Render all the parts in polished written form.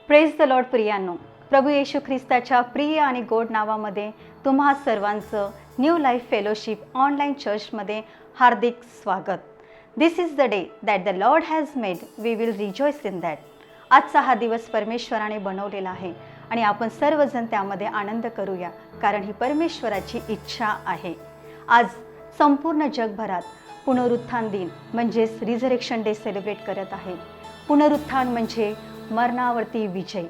Praise the Lord प्रियांनो, प्रभू येशू ख्रिस्ताच्या प्रिय आणि गोड नावामध्ये तुम्हा सर्वांचं न्यू लाईफ फेलोशिप ऑनलाईन चर्चमध्ये हार्दिक स्वागत. This is the day that the Lord has made, we will rejoice in that. आजचा हा दिवस परमेश्वराने बनवलेला आहे आणि आपण सर्वजण त्यामध्ये आनंद करूया, कारण ही परमेश्वराची इच्छा आहे. आज संपूर्ण जगभरात पुनरुत्थान दिन म्हणजेच रिझरेक्शन डे सेलिब्रेट करत आहे. पुनरुत्थान म्हणजे मरणावरती विजय.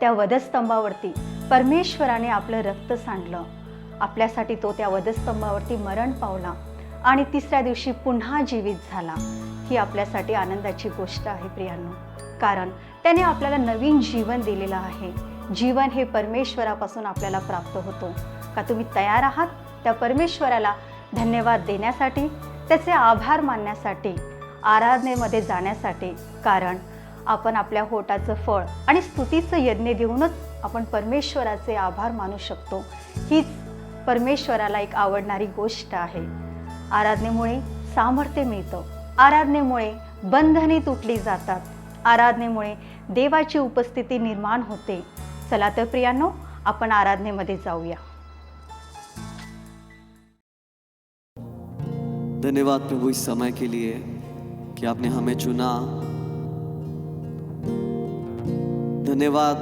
त्या वधस्तंभावरती परमेश्वराने आपलं रक्त सांडलं, आपल्यासाठी तो त्या वधस्तंभावरती मरण पावला आणि तिसऱ्या दिवशी पुन्हा जीवित झाला. ही आपल्यासाठी आनंदाची गोष्ट आहे प्रियांनो, कारण त्याने आपल्याला नवीन जीवन दिलेलं आहे. जीवन हे परमेश्वरापासून आपल्याला प्राप्त होतो. का तुम्ही तयार आहात त्या परमेश्वराला धन्यवाद देण्यासाठी, त्याचे आभार मानण्यासाठी, आराधनेमध्ये जाण्यासाठी? कारण आपण आपल्या होटाचं फळ आणि स्तुतीचं यज्ञ देऊनच आपण परमेश्वराचे आभार मानू शकतो. हीच परमेश्वराला एक आवडणारी गोष्ट आहे. आराधनेमुळे सामर्थ्य मिळतं, आराधनेमुळे बंधने तुटली जातात, आराधनेमुळे देवाची उपस्थिती निर्माण होते. चला तर प्रियांनो, आपण आराधनेमध्ये जाऊया. धन्यवाद प्रभु इस समय के लिए कि आपने हमें चुना. धन्यवाद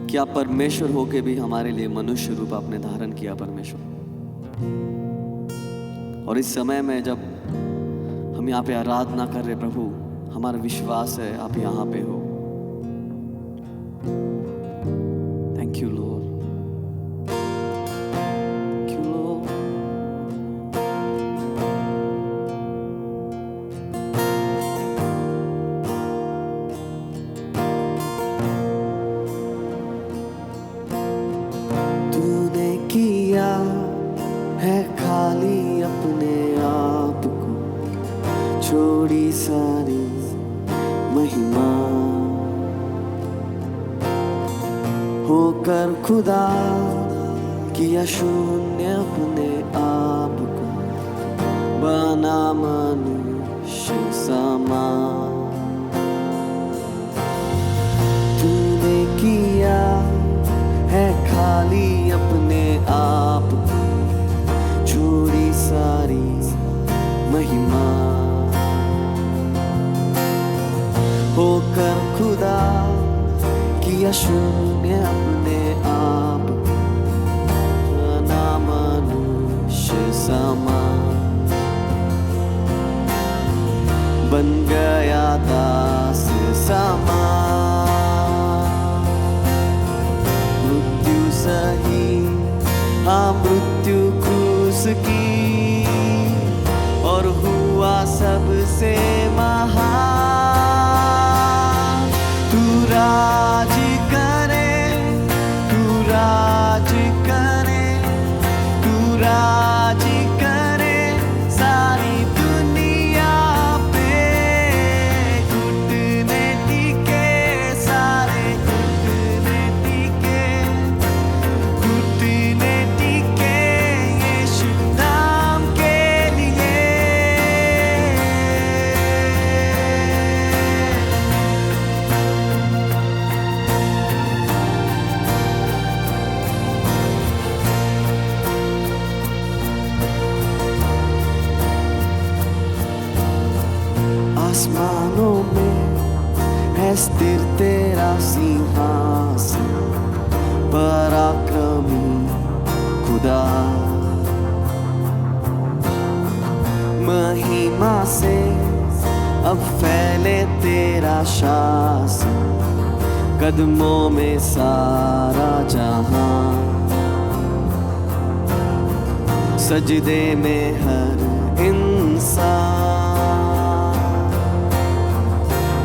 कि आप परमेश्वर होके भी हमारे लिए मनुष्य रूप आपने धारण किया परमेश्वर. और इस समय में जब हम यहाँ पे आराधना कर रहे प्रभु, हमारा विश्वास है आप यहाँ पे हो. Thank you Lord. है खाली अपने आप को, छोड़ी सारी महिमा, होकर खुदा किया शून्य अपने आप को, बना मनुष्य समा. तूने किया है खाली अपने आप को, छोड़ी सारी महिमा, होकर खुदा किया शून्य अपने आप को, बना मनुष्य समा, बन गया दास समा. मृत्यु सही, हाँ मृत्यु क्रूस की, और हुआ सबसे महान. तू राज करे, तू राज करे, तू राज करे सारी दुनिया पे. घुटने टिके सारे, घुटने टिके, घुटने टिके यीशु नाम के लिए. आसमानों में है स्थिर तेरा सिंहासन, पराक्रमी खुदा. महिमा से अब फैले तेरा शासन, कदमों में सारा जहां. सजदे में हर इंसान,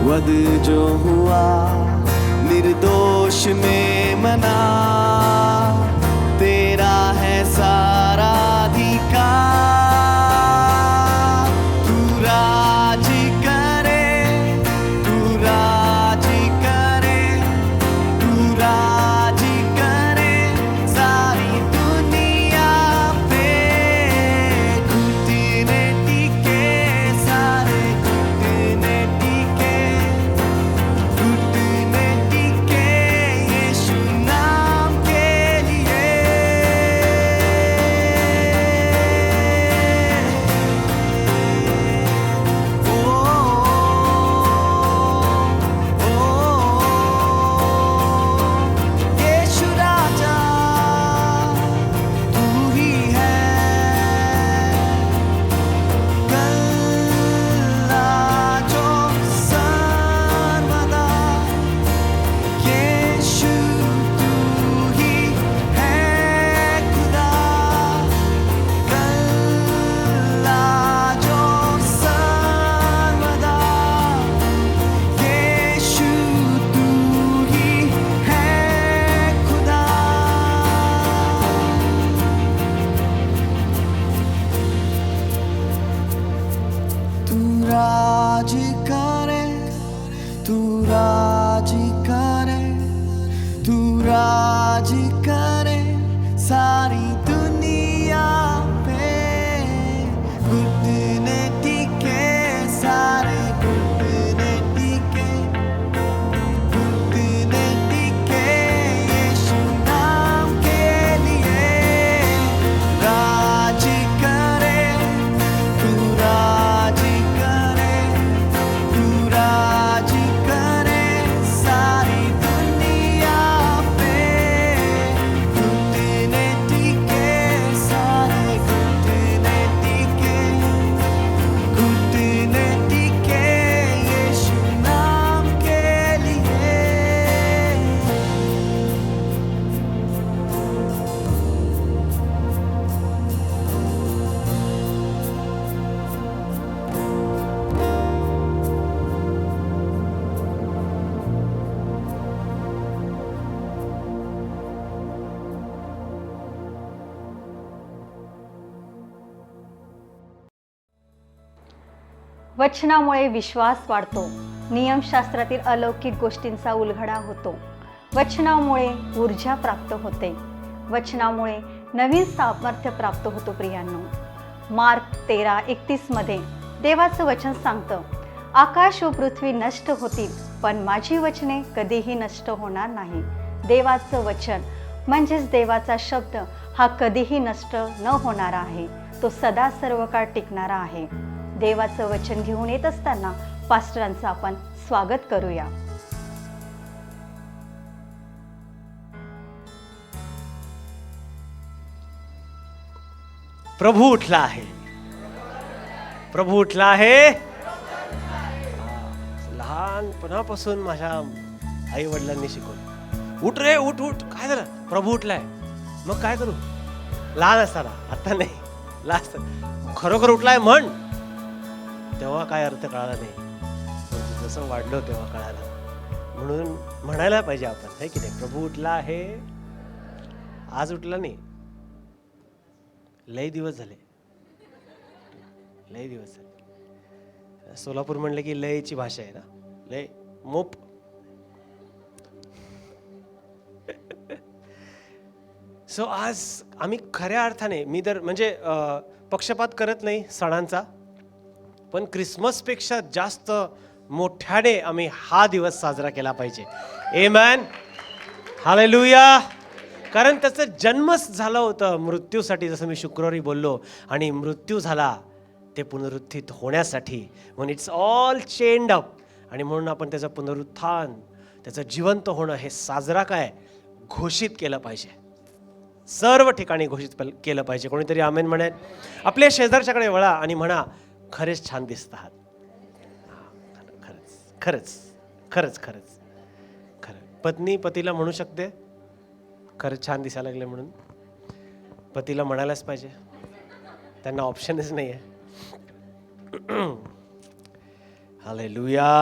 वध जो हुआ निर्दोष में मना. तेरा है सारा अधिकार. तू राज करे, तू राज करे, तू राज करे सारी दुनिया पे. घुटने टिके सारे, घुटने टिके, घुटने राज करे सारी दुनिया पे, घुटने टिके सारे घुटने टिके, घुटने टिके यीशु नाम के लिए। राज करे तू, राज करे तू, राज करे सारी दुनिया पे, घुटने टिके सारे घुटने टिके, घुटने टिके यीशु नाम के लिए। वचनामुळे विश्वास वाढतो, नियमशास्त्रातील अलौकिक गोष्टींचा उलगडा होतो, वचनामुळे ऊर्जा प्राप्त होते, वचनामुळे नवीन सामर्थ्य प्राप्त होतो. प्रियांनो, मार्क 13:31 मध्ये देवाचं वचन सांगतं, आकाश व पृथ्वी नष्ट होतील पण माझी वचने कधीही नष्ट होणार नाही. देवाचं वचन म्हणजेच देवाचा शब्द हा कधीही नष्ट न होणारा आहे, तो सदा सर्व काळ टिकणारा आहे. देवाचं वचन घेऊन येत असताना पास्टरांचं आपण स्वागत करूया. प्रभू उठला आहे, प्रभू उठला आहे. लहानपणापासून माझ्या आई वडिलांनी शिकवलं, उठ रे उठ उठ. काय झालं? प्रभू उठलाय. मग काय करू? लहान असताना, आता नाही, लहान खरोखर उठलाय म्हण. तेव्हा काय अर्थ कळाला नाही, पण जसं वाढलो तेव्हा कळालं. म्हणून म्हणायला पाहिजे आपण, है की नाही? प्रभू उठला आहे. आज उठला नाही, लय दिवस झाले, लय दिवस झाले. सोलापूर म्हणलं की लयची भाषा आहे ना, लय मोप. सो आज आम्ही खऱ्या अर्थाने, मी तर म्हणजे पक्षपात करत नाही सणांचा, पण क्रिसमसपेक्षा जास्त मोठ्याने आम्ही हा दिवस साजरा केला पाहिजे. आमेन, हालेलुया. कारण त्याचं जन्मच झालं होतं मृत्यूसाठी, जसं मी शुक्रवारी बोललो, आणि मृत्यू झाला ते पुनरुत्थित होण्यासाठी. म्हणून इट्स ऑल चेंड अप. आणि म्हणून आपण त्याचं पुनरुत्थान, त्याचं जिवंत होणं हे साजरा काय घोषित केलं पाहिजे, सर्व ठिकाणी घोषित केलं पाहिजे. कोणीतरी आमेन म्हणेल. आपल्या शेजारच्याकडे वळा आणि म्हणा, खरेच छान दिसत आहात. खरंच खरंच खरंच खरंच खरं. पत्नी पतीला म्हणू शकते खरंच छान दिसायला लागले म्हणून. पतीला म्हणायलाच पाहिजे, त्यांना ऑप्शनच नाही आहे. Hallelujah.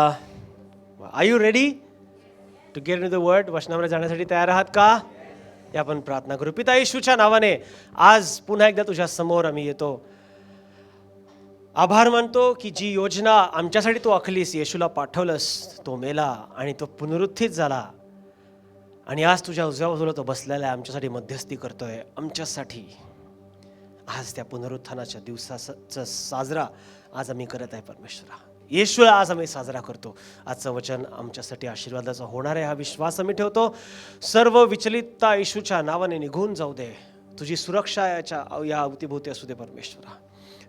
Are you ready to get in the word? वचनामध्ये जाण्यासाठी तयार आहात का? हे आपण प्रार्थना करू. पिता येशूच्या नावाने आज पुन्हा एकदा तुझ्या समोर आम्ही येतो. आभार मानतो की जी योजना आमच्यासाठी तू आखलीस, येशूला पाठवलंस, तो मेला आणि तो पुनरुत्थित झाला, आणि आज तुझ्या उजव्या बाजूला तो बसलेला आहे, आमच्यासाठी मध्यस्थी करतोय. आमच्यासाठी आज त्या पुनरुत्थानाच्या दिवसाचा साजरा आज आम्ही करत आहे. परमेश्वरा, येशूला आज आम्ही साजरा करतो. आजचं वचन आमच्यासाठी आशीर्वादाचं होणार आहे हा विश्वास आम्ही ठेवतो. सर्व विचलितता येशूच्या नावाने निघून जाऊ दे. तुझी सुरक्षा या अवतीभोवती असू दे परमेश्वरा.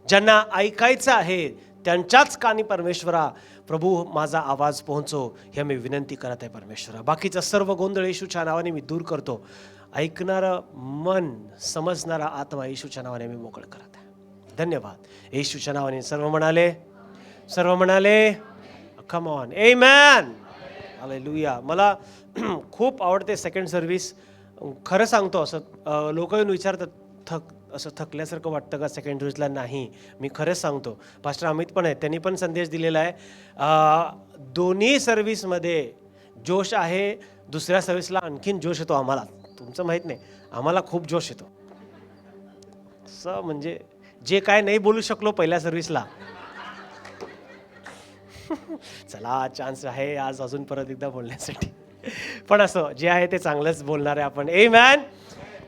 ज्यांना ऐकायचं आहे त्यांच्याच कानी परमेश्वरा प्रभू माझा आवाज पोहोचो, हे मी विनंती करत आहे परमेश्वरा. बाकीचा सर्व गोंधळ येशूच्या नावाने मी दूर करतो. ऐकणारं मन, समजणारा आत्मा येशूच्या नावाने मी मोकळ करत आहे. धन्यवाद. येशूच्या नावाने सर्व म्हणाले, सर्व म्हणाले कम ऑन, आमेन, हालेलुया. मला खूप आवडते सेकंड सर्व्हिस. खरं सांगतो, असं लोक येऊन विचारतात, असं थकल्यासारखं वाटतं का सेकंड सर्व्हिसला? नाही, मी खरंच सांगतो. पास्टर अमित पण आहेत, त्यांनी पण संदेश दिलेला आहे. दोन्ही सर्व्हिसमध्ये जोश आहे. दुसऱ्या सर्व्हिसला आणखीन जोश येतो आम्हाला. तुमचं माहीत नाही, आम्हाला खूप जोश येतो. असं म्हणजे जे काय नाही बोलू शकलो पहिल्या सर्व्हिसला, चला चान्स आहे आज अजून परत एकदा बोलण्यासाठी. पण असं जे आहे ते चांगलंच बोलणार आहे आपण. Amen.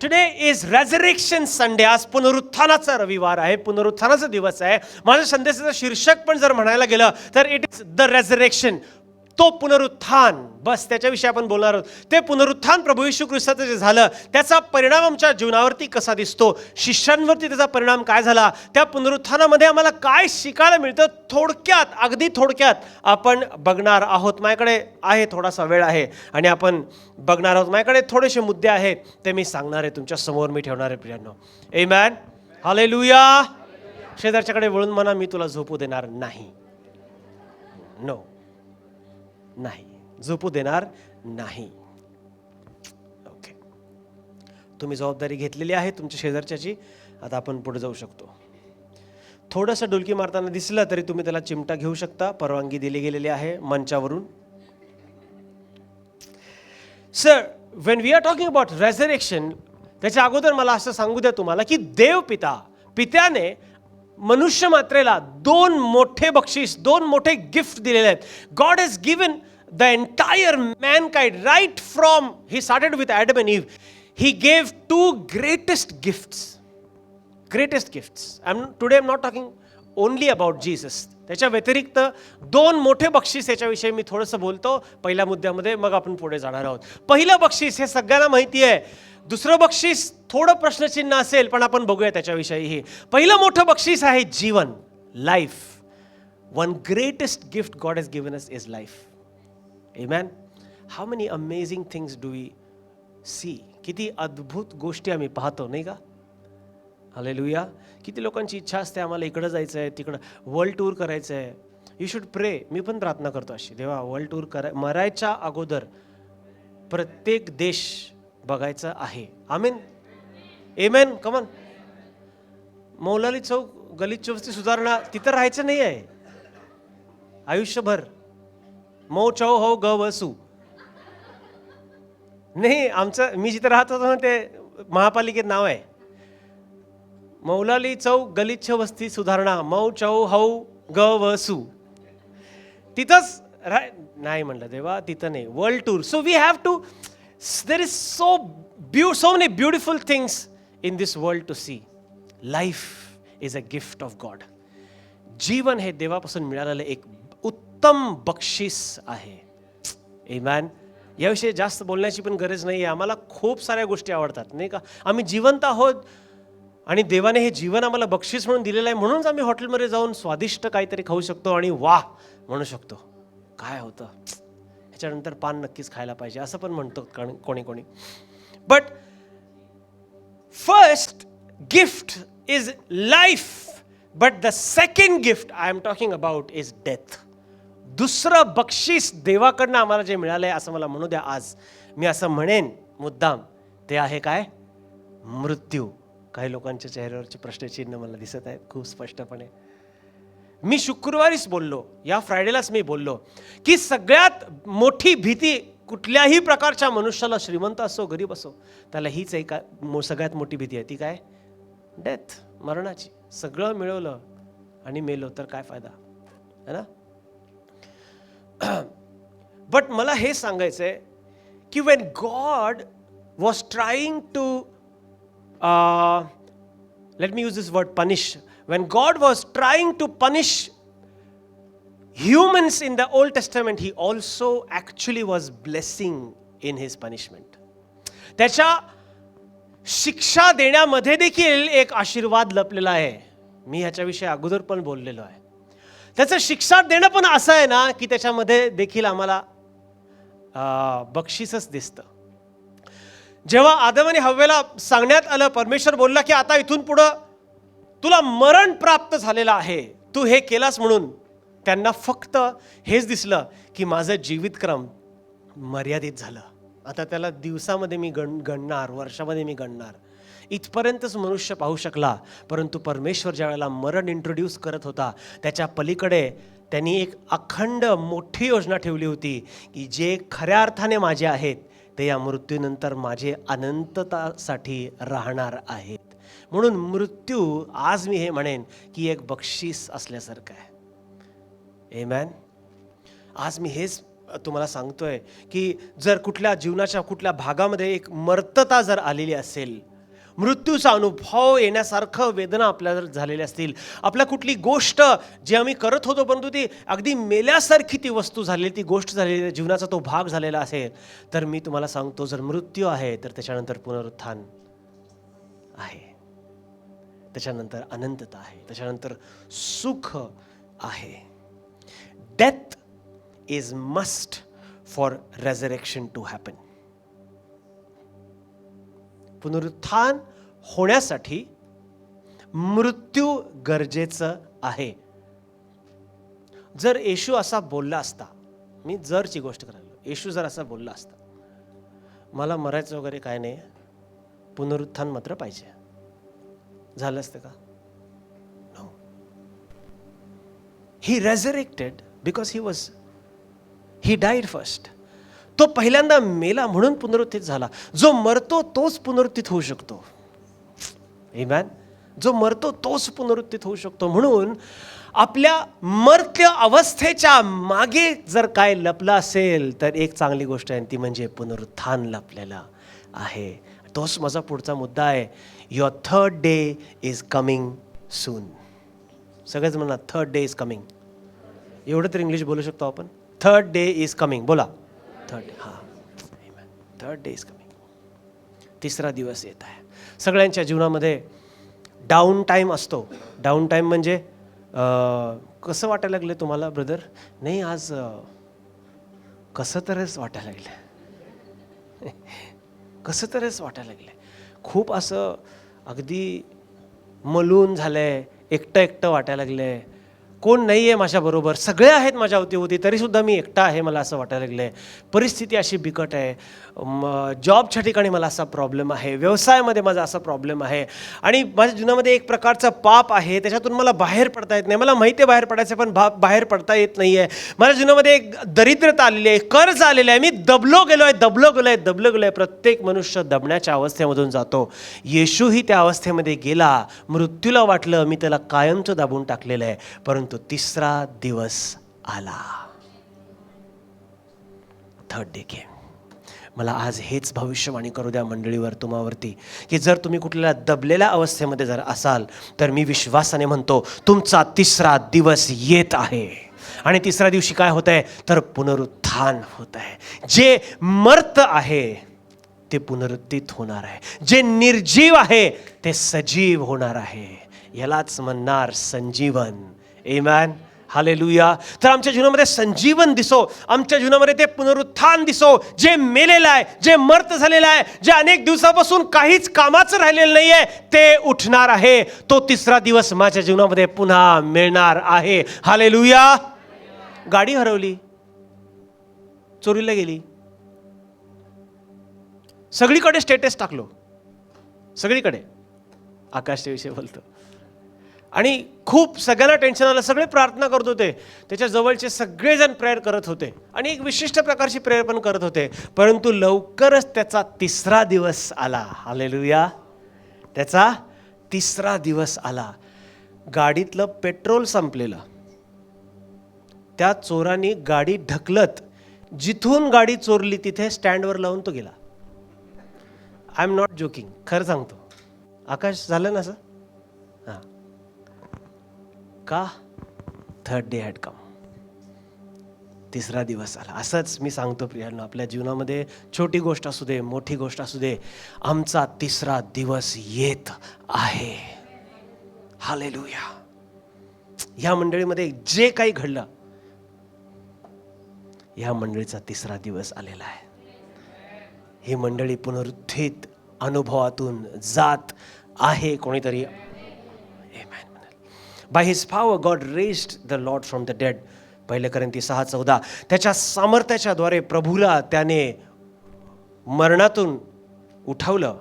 Today is resurrection Sunday. आज पुनरुत्थानाचा रविवार आहे, पुनरुत्थानाचा दिवस आहे. माझ्या संदेशाचं शीर्षक पण जर म्हणायला गेलं तर इट इज द रेझरेक्शन, तो पुनरुत्थान. बस त्याच्याविषयी आपण बोलणार आहोत. ते पुनरुत्थान प्रभू येशू ख्रिस्ताचं जे झालं त्याचा परिणाम आमच्या जीवनावरती कसा दिसतो, शिष्यांवरती त्याचा परिणाम काय झाला, त्या पुनरुत्थानामध्ये आम्हाला काय शिकायला मिळतं, थोडक्यात, अगदी थोडक्यात आपण बघणार आहोत. माझ्याकडे आहे थोडासा वेळ आहे आणि आपण बघणार आहोत. माझ्याकडे थोडेसे मुद्दे आहेत, ते मी सांगणार आहे, तुमच्या समोर मी ठेवणार आहे प्रियांनो. आमेन. हालेलुया. शेजारच्याकडे वळून म्हणा, मी तुला झोपू देणार नाही. नो, नाही, झोपू देणार नाही. ओके, तुम्ही जबाबदारी घेतलेली आहे तुमच्या शेजारच्याची. आता आपण पुढे जाऊ शकतो. थोडंसं डुलकी मारताना दिसलं तरी तुम्ही त्याला चिमटा घेऊ शकता, परवानगी दिली गेलेली आहे मंचावरून. Sir, when we are talking about resurrection, त्याच्या अगोदर मला असं सांगू द्या तुम्हाला की देव पित्याने मनुष्य मात्रेला दोन मोठे बक्षीस, दोन मोठे गिफ्ट दिलेले आहेत. God has given the entire mankind right from he started with Adam and Eve. He gave two greatest gifts. Greatest gifts. Today I am not talking only about Jesus. त्याच्या व्यतिरिक्त दोन मोठे बक्षीस याच्याविषयी मी थोडंसं बोलतो पहिल्या मुद्द्यामध्ये, मग आपण पुढे जाणार आहोत. पहिलं बक्षीस हे सगळ्यांना माहिती आहे. दुसरं बक्षीस थोडं प्रश्नचिन्ह असेल, पण आपण बघूया त्याच्याविषयीही. पहिलं मोठं बक्षीस आहे जीवन, life. One greatest gift God has given us is life. Amen. How many amazing things do we see. किती अद्भुत गोष्टी आम्ही पाहतो, नाही का? हालेलुया. किती लोकांची इच्छा असते, आम्हाला इकडं जायचं आहे, तिकडं वर्ल्ड टूर करायचं आहे. यू शुड प्रे. मी पण प्रार्थना करतो अशी, देवा वर्ल्ड टूर मरायच्या अगोदर प्रत्येक देश बघायचं आहे. आमीन. आमेन. कमन. मौलाली चौक गलित वस्ती सुधारणा तिथं राहायचं नाही आहे आयुष्यभर. मौ चौ हो ग वसू नाही. आमचं, मी जिथं राहत होतो ना ते महापालिकेत नाव आहे मौलाली चौक गलिच्छ वस्ती सुधारणा, मौ चौ हौ ग वसू. तिथंच नाही म्हणलं देवा, तिथं नाही. World tour. So we have to, there is so many beautiful things in this world to see. Life is a gift of God. जीवन हे देवापासून मिळालेलं एक उत्तम बक्षीस आहे. आमेन. याविषयी जास्त बोलण्याची पण गरज नाही आहे. आम्हाला खूप साऱ्या गोष्टी आवडतात, नाही का? आम्ही जिवंत आहोत आणि देवाने हे जीवन आम्हाला बक्षीस म्हणून दिलेलं आहे, म्हणूनच आम्ही हॉटेलमध्ये जाऊन स्वादिष्ट काहीतरी खाऊ शकतो आणि वाह म्हणू शकतो. काय होतं ह्याच्यानंतर पान नक्कीच खायला पाहिजे असं पण म्हणतो कोणी कोणी. But first gift is life, but the second gift I am talking about is death. दुसरं बक्षीस देवाकडनं आम्हाला जे मिळालंय असं मला म्हणू द्या आज. मी असं म्हणेन मुद्दाम, ते आहे काय? मृत्यू. काही लोकांच्या चेहऱ्यावरचे प्रश्नचिन्ह मला दिसत आहेत खूप स्पष्टपणे. मी शुक्रवारीच बोललो, या फ्रायडेलाच मी बोललो की सगळ्यात मोठी भीती कुठल्याही प्रकारच्या मनुष्याला, श्रीमंत असो गरीब असो, त्याला हीच एक सगळ्यात मोठी भीती आहे. ती काय? डेथ, मरणाची. सगळं मिळवलं आणि मेलो तर काय फायदा, है ना? बट मला हे सांगायचं आहे की when God was trying to let me use this word punish. When God was trying to punish humans in the Old Testament, he also actually was blessing in his punishment. त्याच्या शिक्षा देण्यामध्ये देखील एक आशीर्वाद लपलेला आहे. मी ह्याच्याविषयी अगोदर पण बोललेलो आहे. त्याचं शिक्षा देणं पण असं आहे ना की त्याच्यामध्ये देखील आम्हाला बक्षीसच दिसतं. जेव्हा आदम आणि हव्वेला सांगण्यात आलं, परमेश्वर बोलला की आता इथून पुढं तुला मरण प्राप्त झालेलं आहे, तू हे केलास म्हणून, त्यांना फक्त हेच दिसलं की माझं जीवितक्रम मर्यादित झालं. आता त्याला दिवसामध्ये मी गणणार, वर्षामध्ये मी गणणार, इथपर्यंतच मनुष्य पाहू शकला. परंतु परमेश्वर ज्या वेळेला मरण इंट्रोड्यूस करत होता, त्याच्या पलीकडे त्यांनी एक अखंड मोठी योजना ठेवली होती की जे खऱ्या अर्थाने माझे आहेत ते या मृत्यूनंतर माझे अनंततासाठी राहणार आहेत. म्हणून मृत्यू आज मी हे म्हणेन की एक बक्षीस असल्यासारखं आहे. आमेन. आज मी हेच तुम्हाला सांगतोय की जर कुठल्या जीवनाच्या कुठल्या भागामध्ये एक मर्तता जर आलेली असेल, मृत्यूचा अनुभव येण्यासारखं वेदना आपल्याला जर झालेल्या असतील, आपल्या कुठली गोष्ट जी आम्ही करत होतो परंतु ती अगदी मेल्यासारखी ती वस्तू झालेली, ती गोष्ट झालेली, जीवनाचा तो भाग झालेला असेल, तर मी तुम्हाला सांगतो जर मृत्यू आहे तर त्याच्यानंतर पुनरुत्थान आहे, त्याच्यानंतर अनंतता आहे, त्याच्यानंतर सुख आहे. Death is must for resurrection to happen. पुनरुत्थान होण्यासाठी मृत्यू गरजेचं आहे. जर येशू असा बोलला असता, मी जरची गोष्ट करायला, येशू जर असा बोलला असता, मला मरायचं वगैरे काय नाही, पुनरुत्थान मात्र पाहिजे, झालं असतं का? No. He resurrected because he died first. तो पहिल्यांदा मेला म्हणून पुनरुत्थित झाला. जो मरतो तोच पुनरुत्थित होऊ शकतो. आमेन. जो मरतो तोच पुनरुत्थित होऊ शकतो. म्हणून आपल्या मर्त्य अवस्थेच्या मागे जर काय लपलं असेल तर एक चांगली गोष्ट आहे, ती म्हणजे पुनरुत्थान लपलेलं आहे. तोच माझा पुढचा मुद्दा आहे. Your third day is coming soon. सगळेच म्हणा थर्ड डे इज कमिंग. एवढं तर इंग्लिश बोलू शकतो आपण. Third day is coming. बोला थर्ड. हां, थर्ड डे इज कमिंग. तिसरा दिवस येत आहे. सगळ्यांच्या जीवनामध्ये डाऊन टाईम असतो. डाऊन टाईम म्हणजे कसं वाटायला लागलं तुम्हाला ब्रदर? नाही आज कसं तरच वाटायला लागलं. कसं तरच वाटायला लागलं. खूप असं अगदी मलून झालंय, एकटं एकटं वाटायला लागलंय. कोण नाही आहे माझ्याबरोबर, सगळे आहेत माझ्या अवतीभोवती तरीसुद्धा मी एकटा आहे, मला असं वाटायला लागलं आहे. परिस्थिती अशी बिकट आहे. जॉबच्या ठिकाणी मला असा प्रॉब्लेम आहे, व्यवसायामध्ये माझा असा प्रॉब्लेम आहे, आणि माझ्या जीवनामध्ये एक प्रकारचं पाप आहे, त्याच्यातून मला बाहेर पडता येत नाही. मला माहिती आहे बाहेर पडायचं, पण बाहेर पडता येत नाही आहे. माझ्या जीवनामध्ये एक दरिद्रता आलेली आहे, कर्ज आलेलं आहे, मी दबलो गेलो आहे. प्रत्येक मनुष्य दबण्याच्या अवस्थेमधून जातो. येशूही त्या अवस्थेमध्ये गेला. मृत्यूला वाटलं मी त्याला कायमचं दाबून टाकलेलं आहे, परंतु तिसरा दिवस आला. थर्ड डे केम. मला आज हेच भविष्यवाणी करू द्या मंडळीवर, तुम्हावरती, की जर तुम्ही कुठल्या दबलेल्या अवस्थेमध्ये जर असाल तर मी विश्वासाने म्हणतो तुमचा तिसरा दिवस येत आहे. आणि तिसऱ्या दिवशी काय होत आहे तर पुनरुत्थान होत आहे. जे मर्त आहे ते पुनरुत्थित होणार आहे. जे निर्जीव आहे ते सजीव होणार आहे. यालाच म्हणणार संजीवन. आमेन. हालेलुया. तर आमच्या जीवनामध्ये संजीवन दिसो, आमच्या जीवनामध्ये ते पुनरुत्थान दिसो. जे मेलेलं आहे, जे मर्त झालेलं आहे, जे अनेक दिवसापासून काहीच कामाचं राहिलेलं नाही आहे, ते उठणार आहे. तो तिसरा दिवस माझ्या जीवनामध्ये पुन्हा मिळणार आहे. हालेलुया. गाडी हरवली, चोरीला गेली, सगळीकडे स्टेटस टाकलो, सगळीकडे आकाशच्या विषयी बोलतो, आणि खूप सगळ्यांना टेन्शन आलं. सगळे प्रार्थना करत होते, त्याच्या जवळचे सगळेजण प्रेयर करत होते, आणि एक विशिष्ट प्रकारची प्रेयर पण करत होते. परंतु लवकरच त्याचा तिसरा दिवस आला. हालेलुया. त्याचा तिसरा दिवस आला. गाडीतलं पेट्रोल संपलेलं. त्या चोरांनी गाडी ढकलत जिथून गाडी चोरली तिथे स्टँडवर लावून तो गेला. आय एम नॉट जोकिंग, खरं सांगतो. आकाश झालं ना असं? हां. का? Third day had come. तिसरा दिवस आला. असंच मी सांगतो प्रियांनो, आपल्या जीवनामध्ये छोटी गोष्ट असू दे, मोठी गोष्ट असू दे, आमचा तिसरा दिवस येत आहे. हालेलुया. ह्या मंडळीमध्ये जे काही घडलं, ह्या मंडळीचा तिसरा दिवस आलेला आहे. ही मंडळी पुनरुत्थित अनुभवातून जात आहे. कोणीतरी by his power God raised the Lord from the dead. 1 कोरिंथी 6:14. त्याच्या सामर्थ्याच्याद्वारे प्रभूला त्याने मरणातून उठवलं.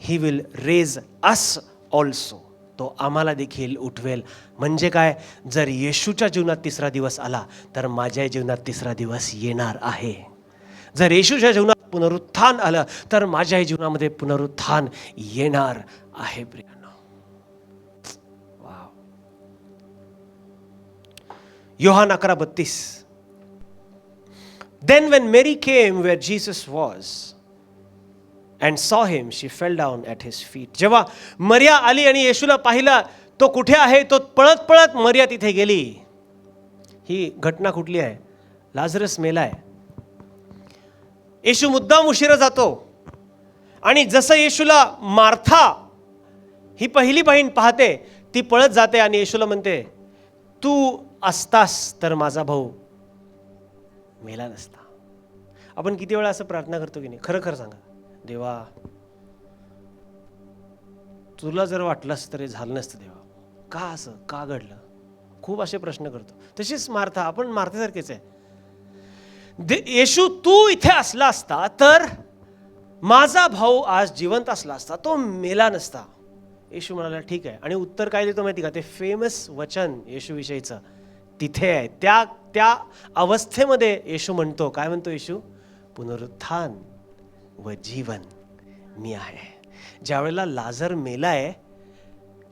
He will raise us also. तो आम्हाला देखील उठवेल. म्हणजे काय? जर येशूच्या जीवनात तिसरा दिवस आला तर माझ्या जीवनात तिसरा दिवस येणार आहे. जर येशूच्या जीवनात पुनरुत्थान आलं तर माझ्याही जीवनामध्ये पुनरुत्थान येणार आहे. प्रियांनो, wow. Yohan 11:32. Then when Mary came where Jesus was and saw him, she fell down at his feet. जेव्हा मरिया आली आणि येशूला पाहिला, तो कुठे आहे, तो पळत पळत मरिया तिथे गेली. ही घटना कुठली आहे? लाजरस मेलाय. येशू मुद्दाम उशिरा जातो आणि जसं येशूला मार्था ही पहिली बहीण पाहते, ती पळत जाते आणि येशूला म्हणते, तू असतास तर माझा भाऊ मेला नसता. आपण किती वेळा असं प्रार्थना करतो की नाही? खरं खरं सांगा, देवा तुला जर वाटलंस तरी झालं नसतं. देवा का असं का घडलं? खूप असे प्रश्न करतो. तशीच मार्था, आपण मार्थेसारखेच आहे. येशू तू इथे असला असता तर माझा भाऊ आज जिवंत असला असता, तो मेला नसता. येशू म्हणाला ठीक आहे. आणि उत्तर काय देतो माहिती का? ते फेमस वचन येशू विषयीचं तिथे आहे. त्या अवस्थेमध्ये येशू म्हणतो, काय म्हणतो येशू? पुनरुत्थान व जीवन मी आहे. ज्या वेळेला लाजर मेलाय,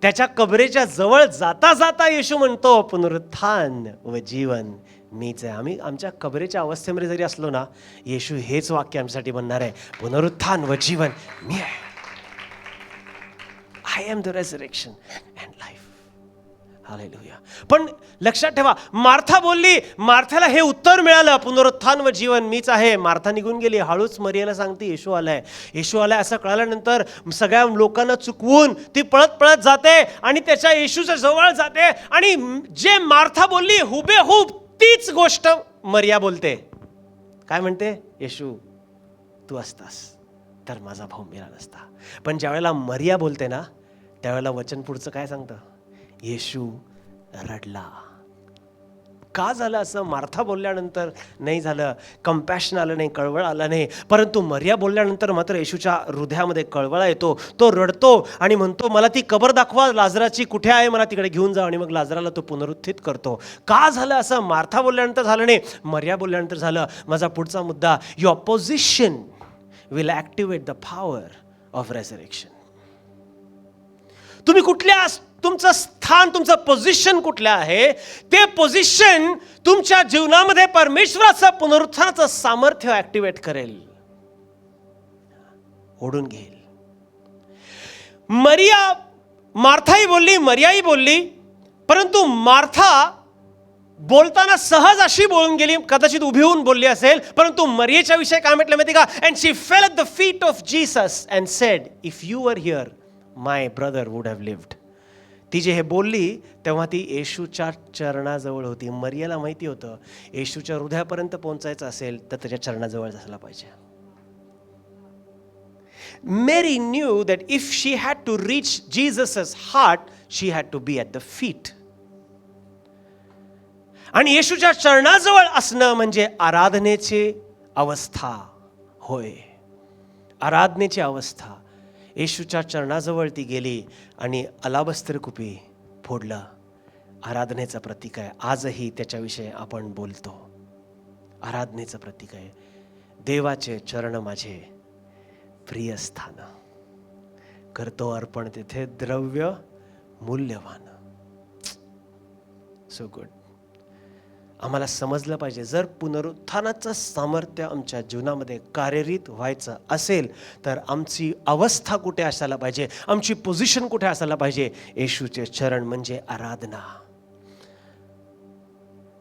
त्याच्या कबरेच्या जवळ जाता जाता येशू म्हणतो, पुनरुत्थान व जीवन मीच आहे. आम्ही आमच्या कबरेच्या अवस्थेमध्ये जरी असलो ना, येशू हेच वाक्य आमच्यासाठी म्हणणार आहे, पुनरुत्थान व जीवन मी आहे. I am the resurrection and life. Hallelujah. पण लक्षात ठेवा, मार्था बोलली, मार्थाला हे उत्तर मिळालं, पुनरुत्थान व जीवन मीच आहे. मार्था निघून गेली. हळूच मरियाला सांगते, येशू आलाय. येशू आलाय असं कळाल्यानंतर सगळ्या लोकांना चुकवून ती पळत पळत जाते आणि त्याच्या येशूच्या जवळ जाते आणि जे मार्था बोलली हुबेहूब तीच गोष्ट मरिया बोलते. काय म्हणते? येशू तू असतास तर माझा भाऊ मेला नसता. पण ज्या वेळेला मरिया बोलते ना, त्यावेळेला वचन पुढचं काय सांगतं? येशू रडला. का झालं असं? मार्था बोलल्यानंतर नाही झालं, कंपॅशन आलं नाही, कळवळ आला नाही. परंतु मरिया बोलल्यानंतर मात्र येशूच्या हृदयामध्ये कळवळा येतो. तो रडतो आणि म्हणतो, मला ती कबर दाखवा लाजराची, कुठे आहे, मला तिकडे घेऊन जा. आणि मग लाजराला तो पुनरुत्थित करतो. का झालं असं? मार्था बोलल्यानंतर झालं नाही, मरिया बोलल्यानंतर झालं. माझा पुढचा मुद्दा, your position will activate the power of resurrection. तुम्ही कुठल्या, तुमचं स्थान, तुमचं पोझिशन कुठलं आहे, ते पोझिशन तुमच्या जीवनामध्ये परमेश्वराचं पुनरुत्थानाचं सामर्थ्य ऍक्टिवेट करेल, ओढून घेईल. मार्थाही बोलली, मरियाही बोलली, परंतु मार्था बोलताना सहज अशी बोलून गेली, कदाचित उभी होऊन बोलली असेल. परंतु मरियेच्या विषयी काय म्हटलं माहिती का? And she fail at the feet of Jesus and sed, if you were here my brother would have lived. ती जे हे बोलली तेव्हा ती येशूच्या चरणाजवळ होती. मरियाला माहिती होतं, येशूच्या हृदयापर्यंत पोहोचायचं असेल तर त्याच्या चरणाजवळ असला पाहिजे. Mary knew that if she had to reach Jesus's heart, she had to be at the feet. आणि येशूच्या चरणाजवळ असणं म्हणजे आराधनेची अवस्था होय. आराधनेची अवस्था. येशूच्या चरणाजवळ ती गेली आणि अलाबस्तर कुपी फोडलं. आराधनेचं प्रतीक आहे. आजही त्याच्याविषयी आपण बोलतो. आराधनेचं प्रतीक आहे. देवाचे चरण माझे प्रिय स्थान, करतो अर्पण तेथे द्रव्य मूल्यवान. So good. आम्हाला समजलं पाहिजे, जर पुनरुत्थानाचं सामर्थ्य आमच्या जीवनामध्ये कार्यरत व्हायचं असेल तर आमची अवस्था कुठे असायला पाहिजे, आमची पोझिशन कुठे असायला पाहिजे? येशूचे चरण म्हणजे आराधना.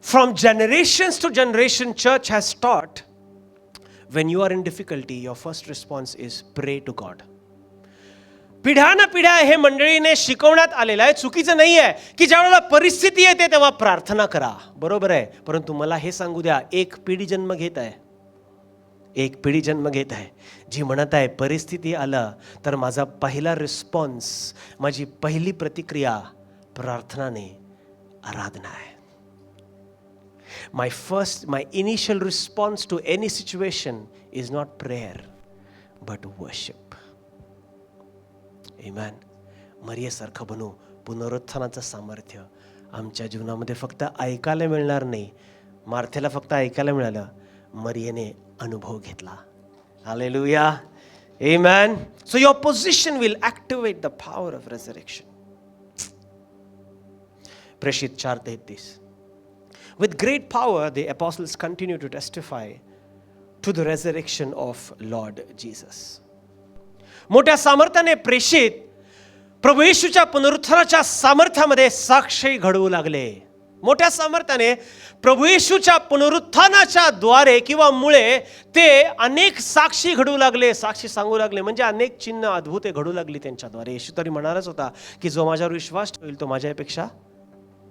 From generations to generation church has taught, when you are in difficulty, your first response is pray to God. पिढ्याना पिढ्या हे मंडळीने शिकवण्यात आलेलं आहे. चुकीचं नाही आहे की ज्या वेळेला परिस्थिती येते तेव्हा प्रार्थना करा, बरोबर आहे. परंतु मला हे सांगू द्या, एक पिढी जन्म घेत आहे, एक पिढी जन्म घेत आहे जी म्हणत आहे, परिस्थिती आलं तर माझा पहिला रिस्पॉन्स, माझी पहिली प्रतिक्रिया प्रार्थनाने, आराधना आहे. My initial response to any situation is not prayer, but worship. Amen. मरियेसारखं बनू. पुनरुत्थानाचं सामर्थ्य आमच्या जीवनामध्ये फक्त ऐकायला मिळणार नाही. मार्थेला फक्त ऐकायला मिळालं, मरियेने अनुभव घेतला. Hallelujah. Amen. So your position will activate the power of resurrection. प्रेषित 4:33. With great power, the apostles continue to testify to the resurrection of Lord Jesus. मोठ्या सामर्थ्याने प्रेषित प्रभू येशूच्या पुनरुत्थानाच्या सामर्थ्यामध्ये साक्षी घडवू लागले. मोठ्या सामर्थ्याने प्रभू येशूच्या पुनरुत्थानाच्या द्वारे किंवा मुळे ते अनेक साक्षी घडवू लागले, साक्षी सांगू लागले. म्हणजे अनेक चिन्ह अद्भुते घडू लागली त्यांच्याद्वारे. येशू तरी म्हणालाच होता की जो माझ्यावर विश्वास ठेवेल तो माझ्यापेक्षा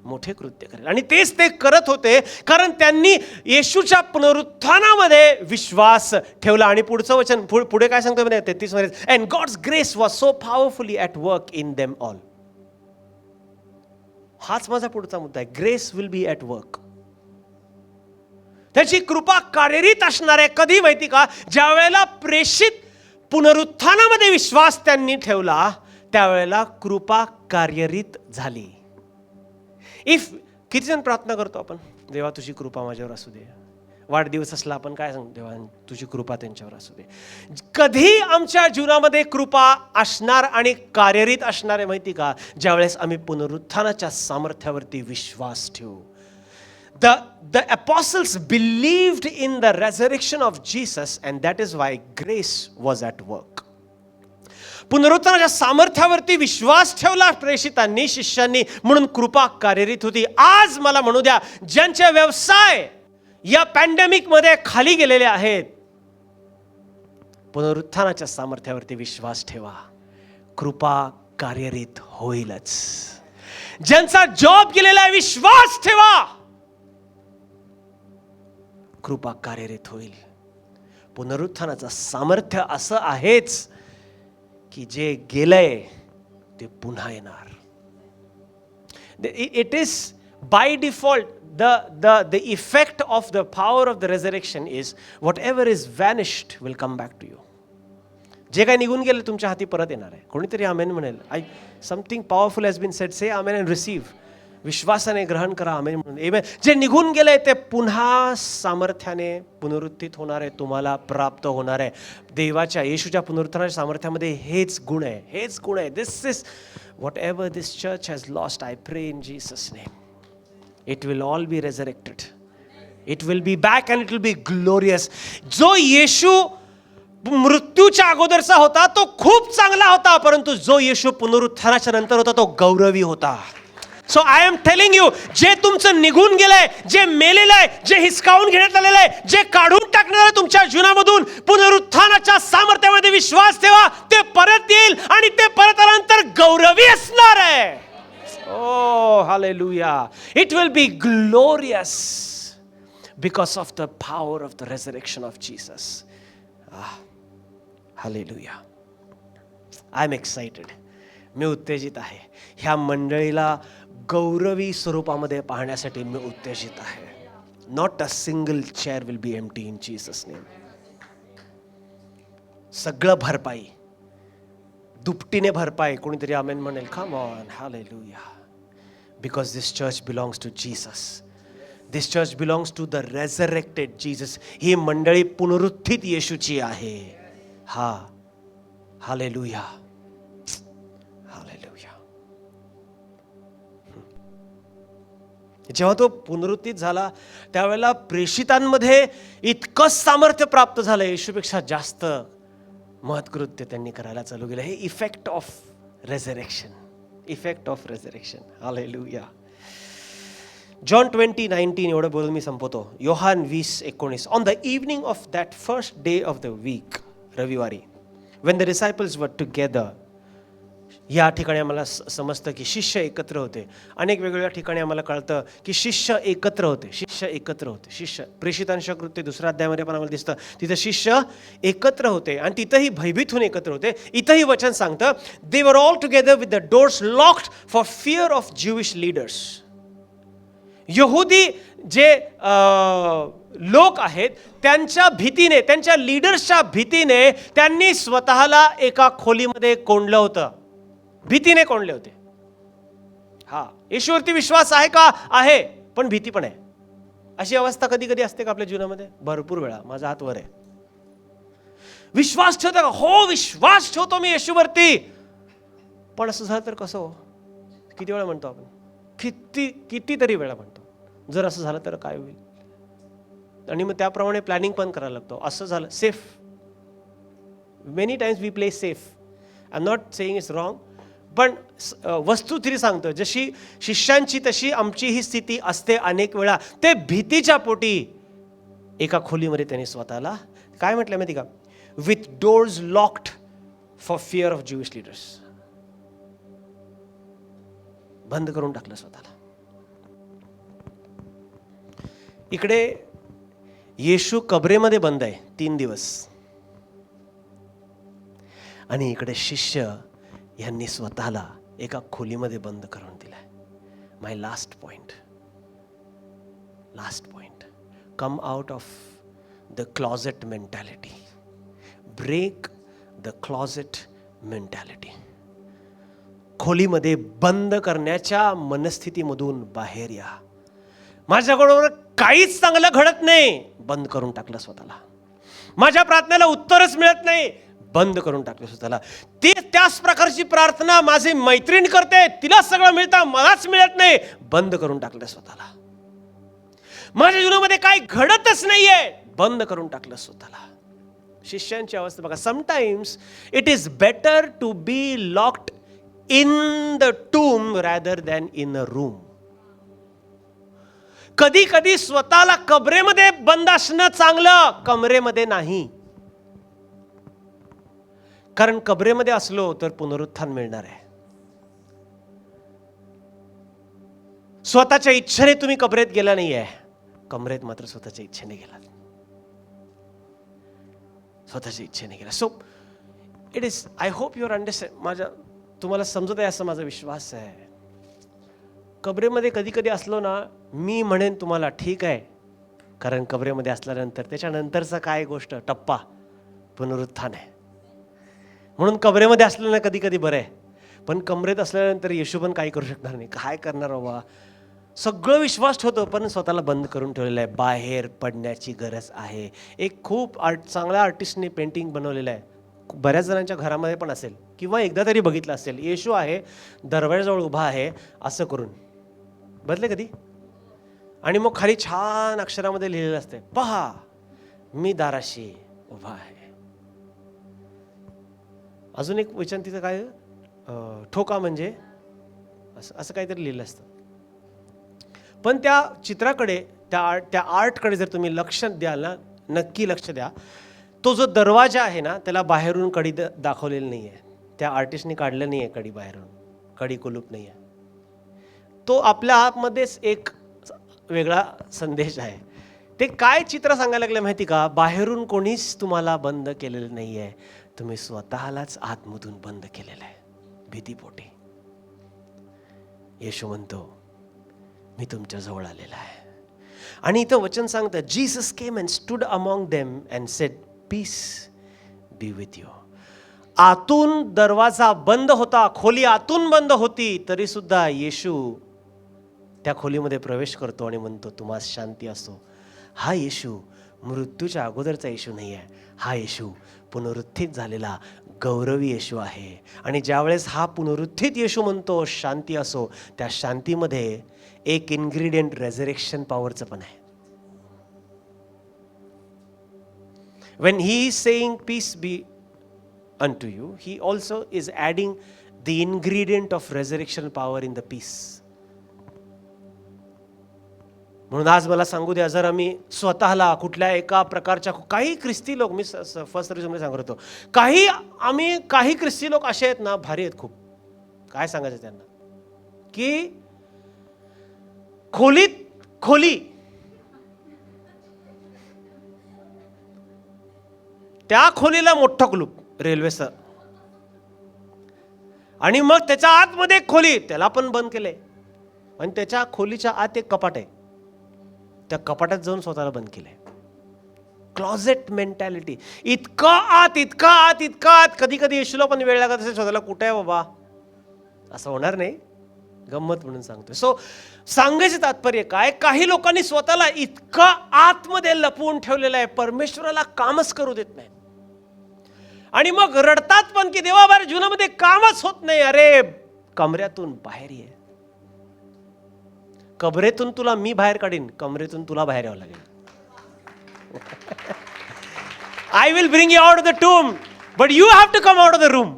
मोठे कृत्य करेल. आणि तेच ते करत होते, कारण त्यांनी येशूच्या पुनरुत्थानामध्ये विश्वास ठेवला. आणि पुढचं वचन पुढे काय सांगतो 33 मध्ये, and God's grace was so powerfully at work in them all. हाच माझा पुढचा मुद्दा आहे. Grace will be at work. त्याची कृपा कार्यरीत असणार आहे. कधी माहिती का? ज्या वेळेला प्रेषित पुनरुत्थानामध्ये विश्वास त्यांनी ठेवला त्यावेळेला कृपा कार्यरीत झाली. किती जण प्रार्थना करतो आपण, देवा तुझी कृपा माझ्यावर असू दे. वाढदिवस असला आपण काय सांगतो, देवा तुझी कृपा त्यांच्यावर असू दे. कधी आमच्या जीवनामध्ये कृपा असणार आणि कार्यरीत असणार आहे माहिती का? ज्यावेळेस आम्ही पुनरुत्थानाच्या सामर्थ्यावरती विश्वास ठेवू. The apostles believed in the resurrection of Jesus and that is why grace was at work. पुनरुत्थानाच्या सामर्थ्यावरती विश्वास ठेवला प्रेषितांनी, शिष्यांनी, म्हणून कृपा कार्यरीत होती. आज मला म्हणू द्या, ज्यांचे व्यवसाय या पॅन्डेमिक मध्ये खाली गेलेले आहेत, पुनरुत्थानाच्या सामर्थ्यावरती विश्वास ठेवा, कृपा कार्यरीत होईलच. ज्यांचा जॉब गेलेला आहे, विश्वास ठेवा, कृपा कार्यरीत होईल. पुनरुत्थानाचं सामर्थ्य असं आहेच की जे गेलंय ते पुन्हा येणार. It is by default the effect of the power of the resurrection is whatever is vanished will come back to you. जे काही निघून गेले तुमच्या हाती परत येणार आहे. कोणीतरी आमेन म्हणेल. Something powerful has been said, say amen and receive. विश्वासाने ग्रहण करा, आमेन म्हणून. एमेन. जे निघून गेले ते पुन्हा सामर्थ्याने पुनरुत्थित होणार आहे, तुम्हाला प्राप्त होणार आहे. देवाच्या येशूच्या पुनरुत्थानाच्या सामर्थ्यामध्ये हेच गुण आहे, हेच गुण आहे. This is whatever this church has lost, I pray in Jesus name, it will all be resurrected. It will be back and it will be glorious. जो येशू मृत्यूच्या अगोदरचा होता तो खूप चांगला होता, परंतु जो येशू पुनरुत्थानाच्या नंतर होता तो गौरवी होता. So I am telling you, जे तुमचं निघून गेलंय, जे मेलेलं आहे, जे हिसकावून घेण्यात आलेलं आहे, जे काढून टाकण्यात आलं तुमच्या जीवनामधून, पुनरुत्थानाच्या सामर्थ्यामध्ये विश्वास ठेवा, ते परत येईल आणि ते परत आल्यानंतर गौरवी असणार आहे. Oh, hallelujah. It will be glorious because of the power of the resurrection of Jesus. Hallelujah. I'm excited. मी उत्तेजित आहे. ह्या मंडळीला गौरवी स्वरूपामध्ये पाहण्यासाठी मी उत्तेजित आहे. Not a single chair will be empty in Jesus' name. सगळं भरपाई, दुपटीने भरपाई. कोणीतरी आमेन म्हणेल. Come on, hallelujah. Because this church belongs to Jesus. This church belongs to the resurrected Jesus. ही मंडळी पुनरुत्थित येशूची आहे. हा, हालेलुया, हालेलुया. जेव्हा तो पुनरुत्थित झाला त्यावेळेला प्रेषितांमध्ये इतकं सामर्थ्य प्राप्त झालं, येशूपेक्षा जास्त महत्कृत्य त्यांनी करायला चालू केलं. हे effect of resurrection, effect of resurrection. Hallelujah. John 20:19 एवढं बोलून मी संपवतो. योहान 20:19. On the evening of that first day of the week, रविवारी, when the disciples were together. या ठिकाणी आम्हाला समजतं की शिष्य एकत्र होते. अनेक वेगवेगळ्या ठिकाणी आम्हाला कळतं की शिष्य एकत्र होते, शिष्य एकत्र होते. शिष्य प्रेषितांच्या कृत्य 2 अध्यायामध्ये पण आम्हाला दिसतं तिथं शिष्य एकत्र होते आणि तिथंही भयभीत होऊन एकत्र होते. इथंही वचन सांगतं they were all together with the doors locked for fear of Jewish leaders. यहुदी जे लोक आहेत त्यांच्या भीतीने, त्यांच्या लीडर्सच्या भीतीने त्यांनी स्वतःला एका खोलीमध्ये कोंडलं होतं, भीतीने कोंडले होते. हा, येशूवरती विश्वास आहे का? आहे, पण भीती पण आहे. अशी अवस्था कधी कधी असते का आपल्या जीवनामध्ये? भरपूर वेळा. माझा हात वर आहे. विश्वास ठेवतो का? हो, विश्वास ठेवतो मी येशूवरती, पण असं झालं तर कसं हो? किती वेळा म्हणतो आपण? कितीतरी वेळा म्हणतो, जर असं झालं तर काय होईल? आणि मग त्याप्रमाणे प्लॅनिंग पण करायला लागतो. असं झालं safe. Many times we play safe. I am not saying it's wrong, पण वस्तुस्थिती सांगतो, जशी शिष्यांची तशी आमची ही स्थिती असते अनेक वेळा. ते भीतीच्या पोटी एका खोलीमध्ये त्यांनी स्वतःला काय म्हटलं माहिती का, with doors locked for fear of Jewish leaders. बंद करून टाकलं स्वतःला. इकडे येशू कबरेमध्ये बंद आहे 3 दिवस, आणि इकडे शिष्य यांनी स्वतःला एका खोलीमध्ये बंद करून दिलाय. My last point, come out of the closet mentality. Break the closet mentality. खोलीमध्ये बंद करण्याच्या मनस्थितीमधून बाहेर या. माझ्याकडून काहीच चांगलं घडत नाही, बंद करून टाकलं स्वतःला. माझ्या प्रार्थनेला उत्तरच मिळत नाही, बंद करून टाकलं स्वतःला. ती त्याच प्रकारची प्रार्थना माझी मैत्रीण करते, तिला सगळं मिळतं, मलाच मिळत नाही, बंद करून टाकलं स्वतःला. माझ्या जीवनामध्ये काही घडतच नाहीये, बंद करून टाकलं स्वतःला. शिष्यांची अवस्था बघा. Sometimes it is better to be locked in the tomb rather than in a room. कधी कधी स्वतःला कबरेमध्ये बंद असणं चांगलं, कमरेमध्ये नाही. कारण कबरेमध्ये असलो तर पुनरुत्थान मिळणार आहे. स्वतःच्या इच्छेने तुम्ही कबरेत गेला नाहीये, कमरेत मात्र स्वतःच्या इच्छेने गेलात. स्वतःच्या इच्छेने गेला. So it is, I hope your understand. तुम्हाला समजत आहे असं माझा विश्वास आहे. कबरेमध्ये कधी कधी असलो ना, मी म्हणेन तुम्हाला ठीक आहे, कारण कबरेमध्ये असल्यानंतर त्याच्यानंतरचा काय गोष्ट टप्पा पुनरुत्थान आहे. म्हणून कबरेमध्ये असलेलं कधी कधी बरं आहे, पण कमरेत असल्यानंतर येशू पण काही करू शकणार नाही. काय करणार बाबा, सगळं विश्वास ठेवतो पण स्वतःला बंद करून ठेवलेलं आहे. बाहेर पडण्याची गरज आहे. एक खूप चांगल्या आर्टिस्टने पेंटिंग बनवलेलं आहे, बऱ्याच जणांच्या घरामध्ये पण असेल किंवा एकदा तरी बघितलं असेल. येशू आहे, दरवाजाजवळ उभा आहे असं करून, बदले कधी, आणि मग खाली छान अक्षरामध्ये लिहिलेलं असते, पहा मी दाराशी उभा आहे. अजून एक वचन तिथं काय, ठोका म्हणजे असं काहीतरी लिहिलं असतं. पण त्या चित्राकडे, त्या आर्टकडे जर तुम्ही लक्ष द्याल ना, नक्की लक्ष द्या. तो जो दरवाजा आहे ना, त्याला बाहेरून कडी दाखवलेली नाही आहे. त्या आर्टिस्टने काढलं नाही आहे कडी बाहेरून, कडी कुलूप नाही आहे. तो आपल्या आतमध्येच एक वेगळा संदेश आहे. ते काय चित्र सांगायला लागलं माहिती का, बाहेरून कोणीच तुम्हाला बंद केलेलं नाही आहे, तुम्ही स्वतःलाच आतमधून बंद केलेलं आहे भीतीपोटी. येशू म्हणतो मी तुमच्या जवळ आलेला आहे. आणि इथं वचन सांगतं, Jesus came and stood among them and said peace be with you. आतून दरवाजा बंद होता, खोली आतून बंद होती, तरी सुद्धा येशू त्या खोलीमध्ये प्रवेश करतो आणि म्हणतो तुम्हाला शांती असो. हा येशू मृत्यूच्या अगोदरचा येशू नाही आहे, हा येशू पुनरुत्थित झालेला गौरवी येशू आहे. आणि ज्यावेळेस हा पुनरुत्थित येशू म्हणतो शांती असो, त्या शांतीमध्ये एक इन्ग्रेडियंट रेझरेक्शन पॉवरचं पण आहे. When he is saying peace be unto you, he also is adding the ingredient of resurrection power in the peace. म्हणून आज मला सांगू द्या, जर आम्ही स्वतःला कुठल्या एका प्रकारच्या, काही ख्रिस्ती लोक, मी फर्स्ट सर्व्हिसमध्ये सांगत होतो, काही ख्रिस्ती लोक असे आहेत ना, भारी आहेत खूप. काय सांगायचं त्यांना, की खोली त्या खोलीला मोठा कुलूप रेल्वेचं, आणि मग त्याच्या आतमध्ये एक खोली, त्याला पण बंद केलंय, आणि त्याच्या खोलीच्या आत एक कपाट आहे, त्या कपाटात जाऊन स्वतःला बंद केलंय. Closet mentality. इतका आत. कधी कधी येशूला पण वेळ लागत असेल स्वतःला, कुठे आहे बाबा, असं होणार नाही, गंमत म्हणून सांगतोय. सो सांगायचं तात्पर्य काय, काही लोकांनी स्वतःला इतका आतमध्ये लपवून ठेवलेलं आहे, परमेश्वराला कामच करू देत नाही. आणि मग रडतात पण की देवा बाहेर जीवनामध्ये कामच होत नाही. अरे कमऱ्यातून बाहेर ये. कबरेतून तुला मी बाहेर काढीन, कमरेतून तुला बाहेर यावं लागेल. I will bring you out of the tomb, but you have to come out of the room.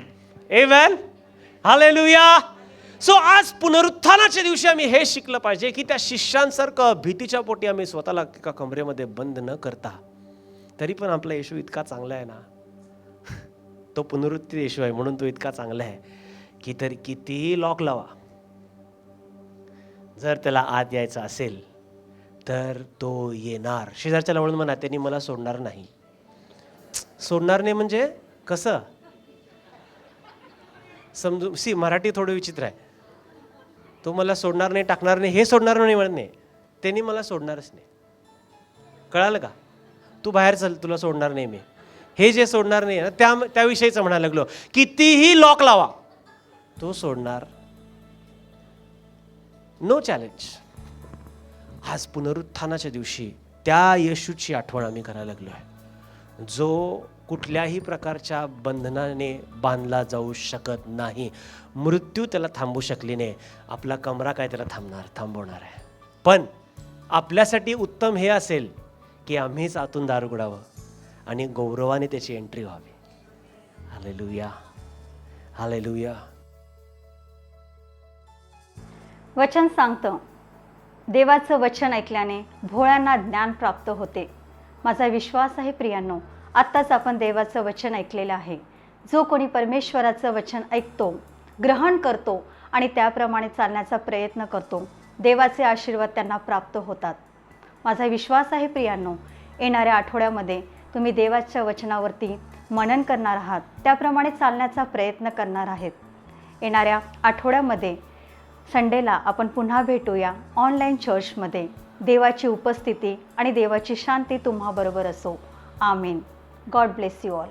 Amen. Hallelujah. So आज पुनरुत्थानाच्या दिवशी आम्ही हे शिकलं पाहिजे की त्या शिष्यांसारखं भीतीच्या पोटी आम्ही स्वतःला एका कमरेमध्ये बंद न करता, तरी पण आपला येशू इतका चांगला आहे ना, तो पुनरुत्थित येशू आहे म्हणून तो इतका चांगला आहे की तरी कितीही लॉक लावा, जर त्याला आत यायचं असेल तर तो येणार. शेजारच्या लावून म्हणा, त्यांनी मला सोडणार नाही. सोडणार नाही म्हणजे कसं समजू? मराठी थोडं विचित्र आहे. तो मला सोडणार नाही, टाकणार नाही, हे सोडणार नाही म्हणत नाही, त्यांनी मला सोडणारच नाही. कळालं का? तू बाहेर चल, तुला सोडणार नाही मी. हे जे सोडणार नाही ना, त्याविषयीच म्हणायला लागलो. कितीही लॉक लावा, तो सोडणार. No challenge. आज पुनरुत्थानाच्या दिवशी त्या येशूची आठवण आम्ही करायला लागलो आहे, जो कुठल्याही प्रकारच्या बंधनाने बांधला जाऊ शकत नाही. मृत्यू त्याला थांबवू शकली नाही. आपला कमरा काय त्याला थांबवणार आहे. पण आपल्यासाठी उत्तम हे असेल की आम्हीच आतून दार उघडावं आणि गौरवाने त्याची एंट्री व्हावी. Hallelujah, hallelujah. वचन सांगतं, देवाचं वचन ऐकल्याने भोळ्यांना ज्ञान प्राप्त होते. माझा विश्वास आहे प्रियांनो, आत्ताच आपण देवाचं वचन ऐकलेलं आहे. जो कोणी परमेश्वराचं वचन ऐकतो, ग्रहण करतो आणि त्याप्रमाणे चालण्याचा प्रयत्न करतो, देवाचे आशीर्वाद त्यांना प्राप्त होतात. माझा विश्वास आहे प्रियांनो, येणाऱ्या आठवड्यामध्ये तुम्ही देवाच्या वचनावरती मनन करणार आहात, त्याप्रमाणे चालण्याचा प्रयत्न करणार आहेत. येणाऱ्या आठवड्यामध्ये संडेला आपण पुन्हा भेटूया ऑनलाईन चर्चमध्ये. देवाची उपस्थिती आणि देवाची शांती तुम्हाबरोबर असो. आमीन. God bless you all.